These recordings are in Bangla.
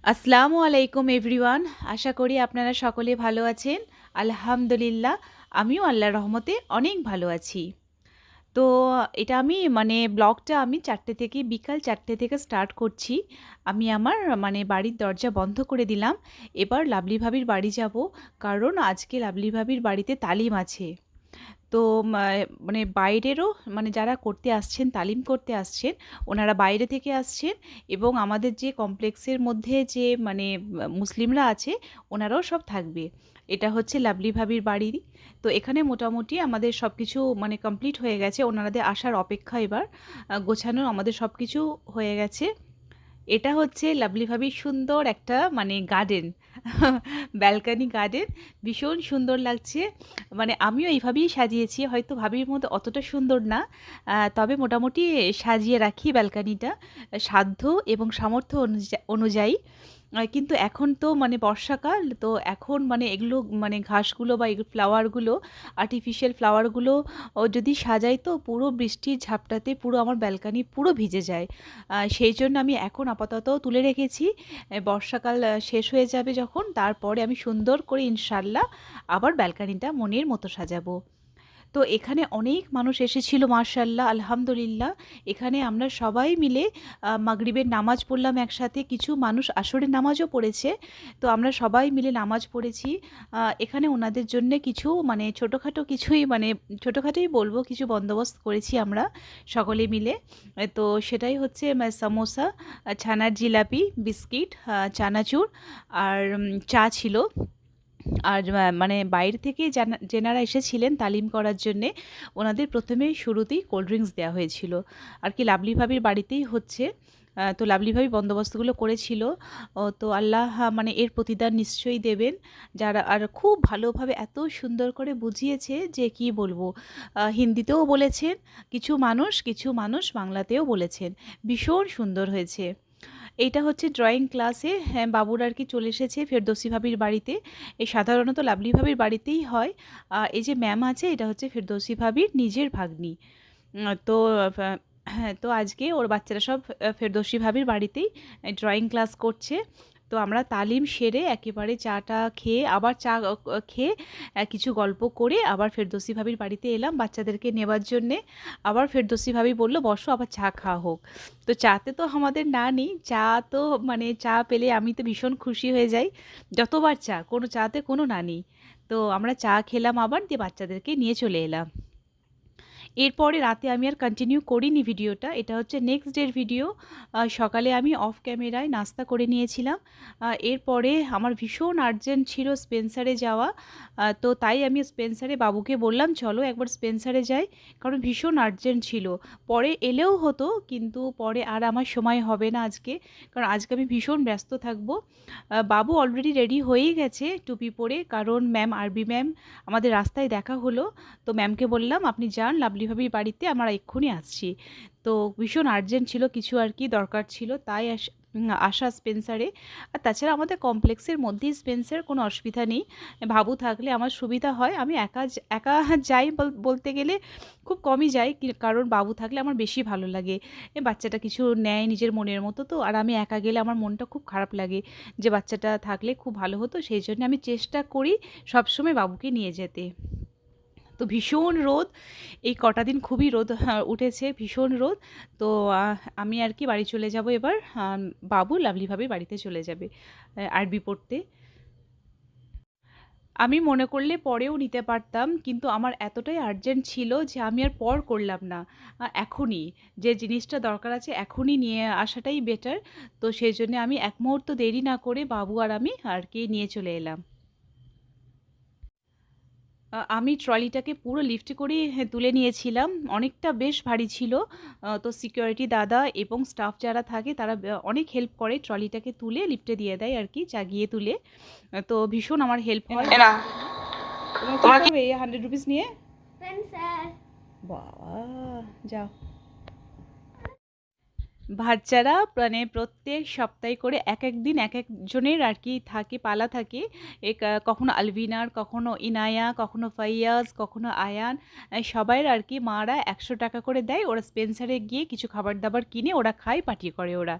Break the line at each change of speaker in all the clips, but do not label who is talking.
আসসালামু আলাইকুম এভরিওয়ান। আশা করি আপনারা সকলে ভালো আছেন। আলহামদুলিল্লাহ, আমিও আল্লাহর রহমতে অনেক ভালো আছি। তো এটা আমি ব্লগটা আমি ৪টে থেকে বিকাল ৪টে থেকে স্টার্ট করছি। আমি আমার বাড়ির দরজা বন্ধ করে দিলাম। এবার লাভলি ভাবির বাড়ি যাব। কারণ আজকে লাভলি ভাবির বাড়িতে তালিম আছে। তো মা বাইরেরও যারা করতে আসছেন, তালিম করতে আসছেন, ওনারা বাইরে থেকে আসছেন এবং আমাদের যে কমপ্লেক্সের মধ্যে যে মুসলিমরা আছে, ওনারাও সব থাকবে। এটা হচ্ছে লাভলি ভাবির বাড়ি। তো এখানে মোটামুটি আমাদের সব কিছু কমপ্লিট হয়ে গেছে। ওনাদের আসার অপেক্ষা এবার। গোছানো আমাদের সব কিছু হয়ে গেছে। এটা হচ্ছে লাভলি ভাবির সুন্দর একটা গার্ডেন, ব্যালকনি গার্ডেন। ভীষণ সুন্দর লাগছে। আমিও এইভাবেই সাজিয়েছি, হয়তো ভাবির মধ্যে অতটা সুন্দর না, তবে মোটামুটি সাজিয়ে রাখি ব্যালকনিটা সাধ্য এবং সামর্থ্য অনুযায়ী। কিন্তু এখন তো বর্ষাকাল, তো এখন এগুলো ঘাসগুলো বা এগুলো ফ্লাওয়ারগুলো, আর্টিফিশিয়াল ফ্লাওয়ারগুলো যদি সাজাই তো পুরো বৃষ্টির ঝাপটাতে পুরো আমার ব্যালকনি পুরো ভিজে যায়। সেই জন্য আমি এখন আপাতত তুলে রেখেছি। বর্ষাকাল শেষ হয়ে যাবে যখন, তারপরে আমি সুন্দর করে ইনশাল্লাহ আবার ব্যালকনিটা মনের মতো সাজাবো। তো এখানে অনেক মানুষ এসেছিল মাশাআল্লাহ, আলহামদুলিল্লাহ। এখানে আমরা সবাই মিলে মাগরিবের নামাজ পড়লাম একসাথে। কিছু মানুষ আসরের নামাজও পড়েছে। তো আমরা সবাই মিলে নামাজ পড়েছি। এখানে ওনাদের জন্যে কিছু ছোটোখাটো কিছুই ছোটোখাটোই বলবো, কিছু বন্দোবস্ত করেছি আমরা সকলে মিলে। তো সেটাই হচ্ছে সামোসা, ছানার জিলাপি, বিস্কিট, চানাচুর আর চা ছিল। আর বাইরে থেকে যেনারা এসেছিলেন তালিম করার জন্যে, ওনাদের প্রথমেই শুরুতেই কোল্ড ড্রিঙ্কস দেওয়া হয়েছিল আর কি। লাভলি ভাবির বাড়িতেই হচ্ছে। তো লাভলি ভাবি বন্দোবস্তগুলো করেছিল। তো আল্লাহ এর প্রতিদান নিশ্চয়ই দেবেন। যারা আর খুব ভালোভাবে এত সুন্দর করে বুঝিয়েছে যে কি বলবো। হিন্দিতেও বলেছেন কিছু মানুষ বাংলাতেও বলেছেন। ভীষণ সুন্দর হয়েছে। এইটা হচ্ছে ড্রয়িং ক্লাসে। হ্যাঁ, বাবুর আর কি চলে এসেছে ফেরদৌসী ভাবির বাড়িতে। এই সাধারণত লাভলি ভাবির বাড়িতেই হয়। এই যে ম্যাম আছে, এটা হচ্ছে ফেরদৌসী ভাবির নিজের ভাগ্নি। তো হ্যাঁ, তো আজকে ওর বাচ্চারা সব ফেরদৌসী ভাবির বাড়িতেই ড্রয়িং ক্লাস করছে। তো আমরা তালিম সেরে একেবারে চাটা খেয়ে আবার চা খেয়ে কিছু গল্প করে আবার ফেরদৌসী ভাবির বাড়িতে এলাম বাচ্চাদেরকে নেবার জন্যে। আবার ফেরদৌসী ভাবি বলল, বসো, আবার চা খাওয়া হোক। তো চাতে তো আমাদের না নেই, চা তো চা পেলে আমি তো ভীষণ খুশি হয়ে যাই। যতবার চা, কোনো চাতে কোনো না নেই। তো আমরা চা খেলাম আবার, দিয়ে বাচ্চাদেরকে নিয়ে চলে এলাম। এরপরে রাতে আমি আর কন্টিনিউ করিনি ভিডিওটা। এটা হচ্ছে নেক্সট ডের ভিডিও। সকালে আমি অফ ক্যামেরায় নাস্তা করে নিয়েছিলাম। এরপরে আমার ভীষণ আর্জেন্ট ছিল স্পেন্সারে যাওয়া। তো তাই আমি স্পেন্সারে বাবুকে বললাম, চলো একবার স্পেন্সারে যাই, কারণ ভীষণ আর্জেন্ট ছিল। পরে এলেও হতো, কিন্তু পরে আর আমার সময় হবে না আজকে, কারণ আজকে আমি ভীষণ ব্যস্ত থাকবো। বাবু অলরেডি রেডি হয়েই গেছে টুপি পরে, কারণ ম্যাম, আরবি ম্যাম আমাদের রাস্তায় দেখা হলো। তো ম্যামকে বললাম, আপনি যান লাভলি ভাবির বাড়িতে, আমরা এক্ষুনি আসছি। তো ভীষণ আর্জেন্ট ছিল, কিছু আর কি দরকার ছিল, তাই আসা স্পেন্সারে। আর তাছাড়া আমাদের কমপ্লেক্সের মধ্যেই স্পেন্সার, কোনো অসুবিধা নেই। বাবু থাকলে আমার সুবিধা হয়। আমি একা একা যাই বলতে গেলে খুব কমই যাই, কারণ বাবু থাকলে আমার বেশি ভালো লাগে। বাচ্চাটা কিছু নেয় নিজের মনের মতো, তো আর আমি একা গেলে আমার মনটা খুব খারাপ লাগে, যে বাচ্চাটা থাকলে খুব ভালো হতো। সেই জন্য আমি চেষ্টা করি সবসময় বাবুকে নিয়ে যেতে। তো ভীষণ রোদ, এই কটা দিন খুবই রোদ উঠেছে, ভীষণ রোদ। তো আমি আর কি বাড়ি চলে যাব এবার। বাবু লাভলিভাবে বাড়িতে চলে যাবে আরবি পড়তে। আমি মনে করলে পরেও নিতে পারতাম, কিন্তু আমার এতটাই আর্জেন্ট ছিল যে আমি আর পর করলাম না। এখনই যে জিনিসটা দরকার আছে এখনই নিয়ে আসাটাই বেটার। তো সেই জন্য আমি এক মুহূর্ত দেরি না করে বাবু আর আমি আর কি নিয়ে চলে এলাম। আমি ট্রলিটাকে পুরো লিফট করে তুলে নিয়েছিলাম। অনেকটা বেশ ভারী ছিল। তো সিকিউরিটি দাদা এবং স্টাফ যারা থাকে তারা অনেক হেল্প করে, ট্রলিটাকে তুলে লিফটে দিয়ে দেয় আর কি, চাগিয়ে তুলে। তো ভীষণ আমার হেল্প হয়। এনা তোমার কি করবে এই 100 রুপিস নিয়ে? বাবা, যাও। বাচ্চারা মানে প্রত্যেক সপ্তাহে করে এক দিন একজনের আর কি থাকে, পালা থাকে। কখনো আলভিনার, কখনো ইনায়া, কখনো ফাইয়াজ, কখনো আয়ান। সবাইয়ের আর কি মারা ১০০ টাকা করে দেয়, ওরা স্পেন্সারে গিয়ে কিছু খাবার দাবার কিনে ওরা খায়, পার্টি করে ওরা।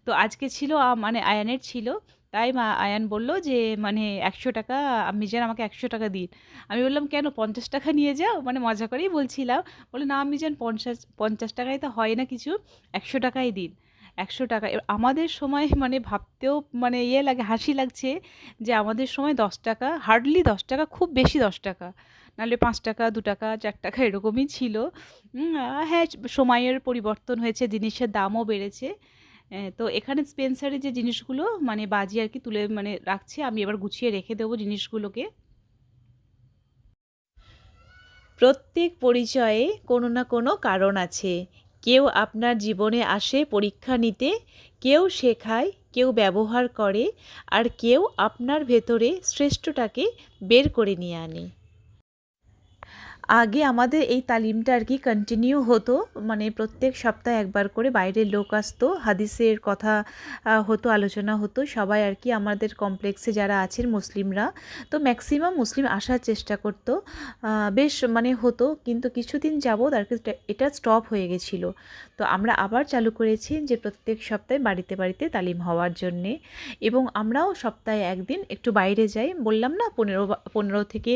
তো আজকে ছিল মানে আয়ানের ছিল। তাই আয়ান বলল যে মানে ১০০ টাকা, মিজান আমাকে ১০০ টাকা দিন। আমি বললাম কেন, ৫০ টাকা নিয়ে যাও, মানে মজা করেই বলছিলাম। বলে না মিজান, ৫০ টাকায় তো হয় না কিছু, ১০০ টাকাই দিন। ১০০ টাকা আমাদের সময় মানে ভাবতেও মানে ইয়ে লাগে, হাসি লাগছে যে আমাদের সময় ১০ টাকা, হার্ডলি ১০ টাকা, খুব বেশি ১০ টাকা, নাহলে ৫ টাকা, ২ টাকা, ৪ টাকা এরকমই ছিল। হ্যাঁ, সময়ের পরিবর্তন হয়েছে, জিনিসের দামও বেড়েছে। তো এখানে স্পেন্সারে যে জিনিসগুলো মানে বাজি আর কি তুলে মানে রাখছে, আমি এবার গুছিয়ে রেখে দেবো জিনিসগুলোকে। প্রত্যেক পরিচয়ে কোনো না কোনো কারণ আছে। কেউ আপনার জীবনে আসে পরীক্ষা নিতে, কেউ শেখায়, কেউ ব্যবহার করে, আর কেউ আপনার ভেতরে শ্রেষ্ঠটাকে বের করে নিয়ে আনে। আগে আমাদের এই তালিমটা আর কি কন্টিনিউ হতো, মানে প্রত্যেক সপ্তাহে একবার করে বাইরের লোক আসতো, হাদিসের কথা হতো, আলোচনা হতো। সবাই আর কি আমাদের কমপ্লেক্সে যারা আছেন মুসলিমরা, তো ম্যাক্সিমাম মুসলিম আসার চেষ্টা করতো। বেশ মানে হতো, কিন্তু কিছুদিন যাবৎ আর কি এটা স্টপ হয়ে গেছিলো। তো আমরা আবার চালু করেছি যে প্রত্যেক সপ্তাহে বাড়িতে বাড়িতে তালিম হওয়ার জন্যে। এবং আমরাও সপ্তাহে একদিন একটু বাইরে যাই, বললাম না ১৫ থেকে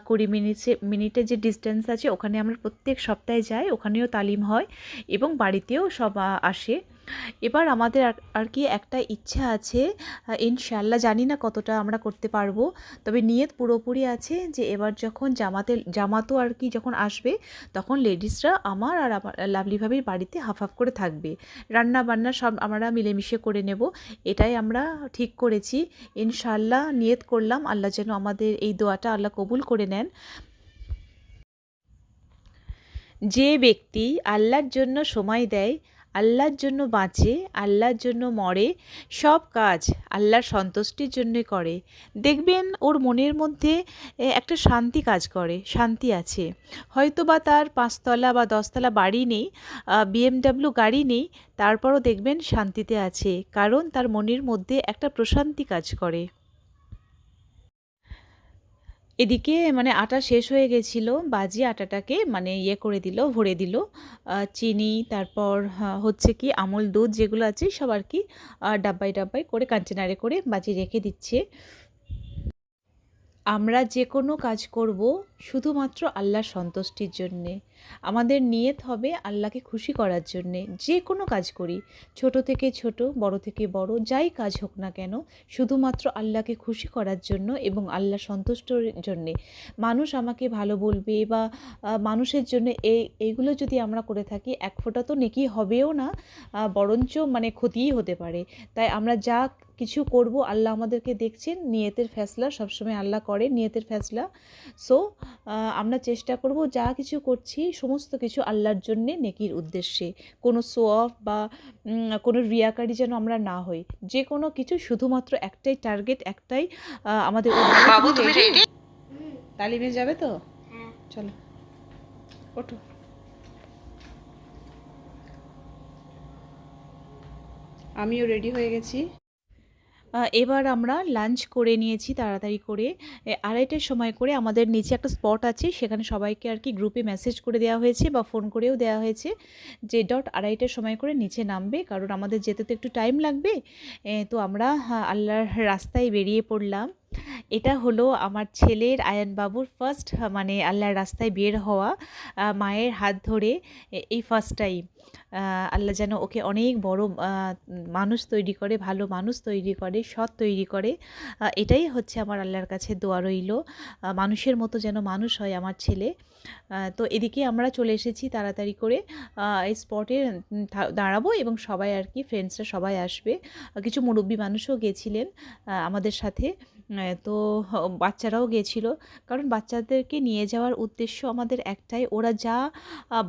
২০ মিনিটের যে ডিস্টেন্স আছে, ওখানে আমরা প্রত্যেক সপ্তাহে যাই, ওখানেও তালিম হয় এবং বাড়িতেও সব আসে। এবার আমাদের আর কি একটা ইচ্ছা আছে, ইনশাআল্লাহ জানি না কতটা আমরা করতে পারবো, তবে নিয়ত পুরোপুরি আছে যে এবার যখন জামাতও আর কি যখন আসবে, তখন লেডিসরা আমার আর আমার লাভলি ভাবির বাড়িতে হাফ হাফ করে থাকবে, রান্না বান্না সব আমরা মিলেমিশে করে নেব। এটাই আমরা ঠিক করেছি। ইনশাআল্লাহ নিয়ত করলাম, আল্লাহ যেন আমাদের এই দোয়াটা আল্লাহ কবুল করে নেন। যে ব্যক্তি আল্লাহর জন্য সময় দেয়, আল্লাহর জন্য বাঁচে, আল্লাহর জন্য মরে, সব কাজ আল্লাহর সন্তুষ্টির জন্যই করে, দেখবেন ওর মনের মধ্যে একটা শান্তি কাজ করে, শান্তি আছে। হয়তো বা তার ৫ তলা বা ১০ তলা বাড়ি নেই, BMW গাড়ি নেই, তারপরও দেখবেন শান্তিতে আছে, কারণ তার মনের মধ্যে একটা প্রশান্তি কাজ করে। এদিকে মানে আটা শেষ হয়ে গেছিলো, বাজি আটাটাকে মানে ইয়ে করে দিল, ভরে দিল। চিনি, তারপর হচ্ছে কি আমুল দুধ যেগুলো আছে সব আর কি ডাব্বায় ডাব্বায় করে কন্টেনারে করে বাজি রেখে দিচ্ছে। আমরা যে কোনো কাজ করব শুধুমাত্র আল্লাহর সন্তুষ্টির জন্যে। আমাদের নিয়ত হবে আল্লাহকে খুশি করার জন্যে। যে কোনো কাজ করি, ছোট থেকে ছোট, বড় থেকে বড়, যাই কাজ হোক না কেন, শুধুমাত্র আল্লাহকে খুশি করার জন্য এবং আল্লাহ সন্তুষ্টর জন্যে। মানুষ আমাকে ভালো বলবে বা মানুষের জন্য এইগুলো যদি আমরা করে থাকি, এক ফোঁটা তো নেকি হবেও না, বরঞ্চ মানে ক্ষতিই হতে পারে। তাই আমরা যা কিছু করব, আল্লাহ আমাদেরকে দেখছেন, নিয়তের ফেসলা সবসময় আল্লাহ করে, নিয়তের ফেসলা। সো আমরা চেষ্টা করব যা কিছু করছি সমস্ত কিছু আল্লাহর জন্যে, নেকির উদ্দেশ্যে। কোনো শো অফ বা কোনো রিয়াকারি যেন আমরা না হই। যে কোনো কিছু শুধুমাত্র একটাই টার্গেট, একটাই আমাদের বাবু তুমি রেডি? তালিমে যাবে তো? চলো ওঠো। আমিও রেডি হয়ে গেছি। এবার আমরা লাঞ্চ করে নিয়েছি তাড়াতাড়ি করে। ২:৩০টার সময় করে আমাদের নিচে একটা স্পট আছে, সেখানে সবাইকে আর কি গ্রুপে মেসেজ করে দেওয়া হয়েছে বা ফোন করেও দেওয়া হয়েছে যে ২:৩০টার সময় করে নিচে নামবে, কারণ আমাদের যেতে তো একটু টাইম লাগবে। তো আমরা আল্লাহর রাস্তায় বেরিয়ে পড়লাম। এটা হলো আমার ছেলের, আয়ান বাবুর ফার্স্ট মানে আল্লাহর রাস্তায় বের হওয়া, মায়ের হাত ধরে এই ফার্স্ট টাইম। আল্লাহ যেন ওকে অনেক বড় মানুষ তৈরি করে, ভালো মানুষ তৈরি করে, সৎ তৈরি করে। এটাই হচ্ছে আমার আল্লাহর কাছে দোয়া রইল, মানুষের মতো যেন মানুষ হয় আমার ছেলে। তো এদিকে আমরা চলে এসেছি তাড়াতাড়ি করে, এই স্পটে দাঁড়াবো এবং সবাই আর কি ফ্রেন্ডসরা সবাই আসবে। কিছু মুরব্বী মানুষও গেছিলেন আমাদের সাথে। তো বাচ্চারাও গেছিল, কারণ বাচ্চাদেরকে নিয়ে যাওয়ার উদ্দেশ্য আমাদের একটাই, ওরা যা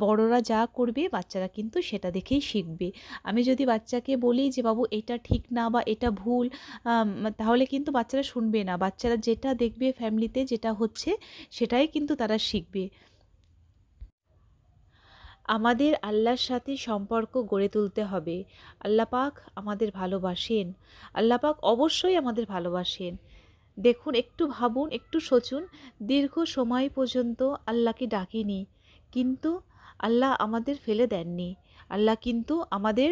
বড়রা যা করবে বাচ্চারা কিন্তু সেটা দেখেই শিখবে। আমি যদি বাচ্চাকে বলি যে বাবু এটা ঠিক না বা এটা ভুল, তাহলে কিন্তু বাচ্চারা শুনবে না। বাচ্চারা যেটা দেখবে ফ্যামিলিতে যেটা হচ্ছে সেটাই কিন্তু তারা শিখবে। আমাদের আল্লাহর সাথে সম্পর্ক গড়ে তুলতে হবে। আল্লাহ পাক আমাদের ভালোবাসেন। আল্লাহ পাক অবশ্যই আমাদের ভালোবাসেন। দেখুন, একটু ভাবুন, একটু সোচুন, দীর্ঘ সময় পর্যন্ত আল্লাহকে ডাকিনি, কিন্তু আল্লাহ আমাদের ফেলে দেননি। আল্লাহ কিন্তু আমাদের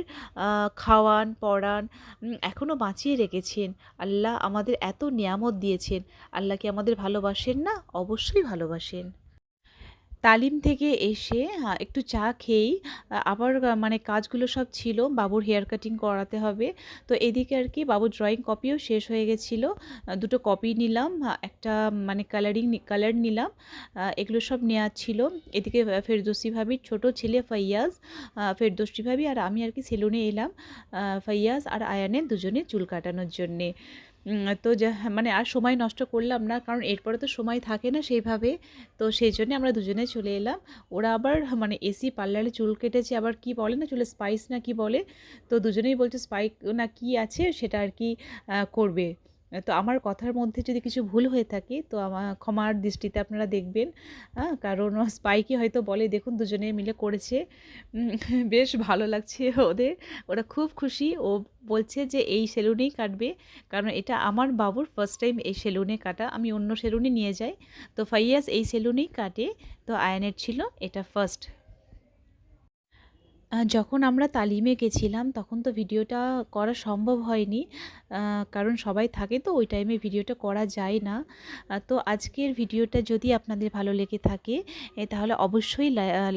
খাওয়ান, পড়ান, এখনও বাঁচিয়ে রেখেছেন। আল্লাহ আমাদের এত নিয়ামত দিয়েছেন। আল্লাহ কি আমাদের ভালোবাসেন না? অবশ্যই ভালোবাসেন। তালিম থেকে এসে একটু চা খেয়েই আবার মানে কাজগুলো সব ছিল। বাবুর হেয়ার কাটিং করাতে হবে। তো এদিকে আর কি বাবুর ড্রয়িং কপিও শেষ হয়ে গেছিলো। ২ টো কপি নিলাম, একটা মানে কালার নিলাম। এগুলো সব নেওয়ার ছিল। এদিকে ফেরদৌসী ভাবির ছোট ছেলে ফাইয়াজ, ফেরদৌসী ভাবি আর আমি আর কি সেলুনে এলাম ফাইয়াজ আর আয়ানের দুজনের চুল কাটানোর জন্যে। তো মানে আর সময় নষ্ট করলাম না, কারণ এরপরে তো সময় থাকে না সেইভাবে। তো সেই জন্যে আমরা দুজনে চলে এলাম। ওরা আবার মানে এসি পার্লারে চুল কেটেছে, আবার কি বলে না, চুলে স্পাইস না কি বলে, তো দুজনেই বলছে স্পাইক না কি আছে সেটা আর কি করবে। তো আমার কথার মধ্যে যদি কিছু ভুল হয়ে থাকে তো ক্ষমার দৃষ্টিতে আপনারা দেখবেন। কারণ স্পাইকই হয়তো বলে। দেখুন দুজনে মিলে করেছে। বেশ ভালো লাগছে ওদের। ওরা খুব খুশি। ও বলছে যে এই সেলুনেই কাটবে, কারণ এটা আমার বাবুর ফার্স্ট টাইম এই সেলুনে কাটা। আমি অন্য সেলুনে নিয়ে যাই, তো ফাইয়াজ এই সেলুনেই কাটে। তো আয়ানের ছিল এটা ফার্স্ট। যখন আমরা তালিমে গেছিলাম তখন তো ভিডিওটা করা সম্ভব হয়নি, কারণ সবাই থাকে তো ওই টাইমে ভিডিওটা করা যায় না। তো আজকের ভিডিওটা যদি আপনাদের ভালো লেগে থাকে তাহলে অবশ্যই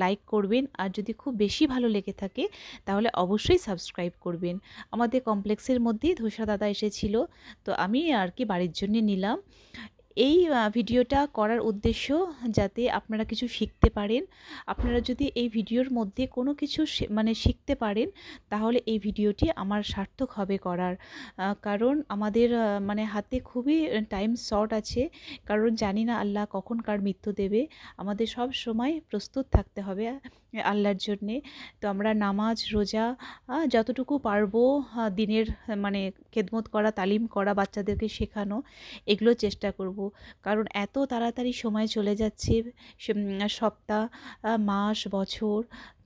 লাইক করবেন, আর যদি খুব বেশি ভালো লেগে থাকে তাহলে অবশ্যই সাবস্ক্রাইব করবেন। আমাদের কমপ্লেক্সের মধ্যেই ধোসা দাদা এসেছিল, তো আমি আর কি বাড়ির জন্য নিলাম। এই ভিডিওটা করার উদ্দেশ্য যাতে আপনারা কিছু শিখতে পারেন। আপনারা যদি এই ভিডিওর মধ্যে কোনো কিছু মানে শিখতে পারেন, তাহলে এই ভিডিওটি আমার সার্থক হবে করার। কারণ আমাদের মানে হাতে খুবই টাইম শর্ট আছে, কারণ জানি না আল্লাহ কখন কার মৃত্যু দেবে। আমাদের সব সময় প্রস্তুত থাকতে হবে আল্লাহর জন্যে। তো আমরা নামাজ, রোজা যতটুকু পারবো দিনের মানে খেদমত করা, তালিম করা, বাচ্চাদেরকে শেখানো, এগুলো চেষ্টা করব। কারণ এত তাড়াতাড়ি সময় চলে যাচ্ছে, সপ্তাহ, মাস, বছর।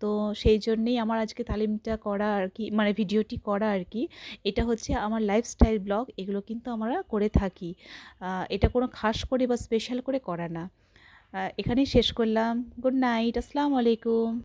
তো সেই জন্যেই আমার আজকে তালিমটা করা আর কি, মানে ভিডিওটি করা আর কি। এটা হচ্ছে আমার লাইফস্টাইল ব্লগ, এগুলো কিন্তু আমরা করে থাকি। এটা কোনো খাস করে বা স্পেশাল করে করা না। এখানেই শেষ করলাম। গুড নাইট, আসসালামু আলাইকুম।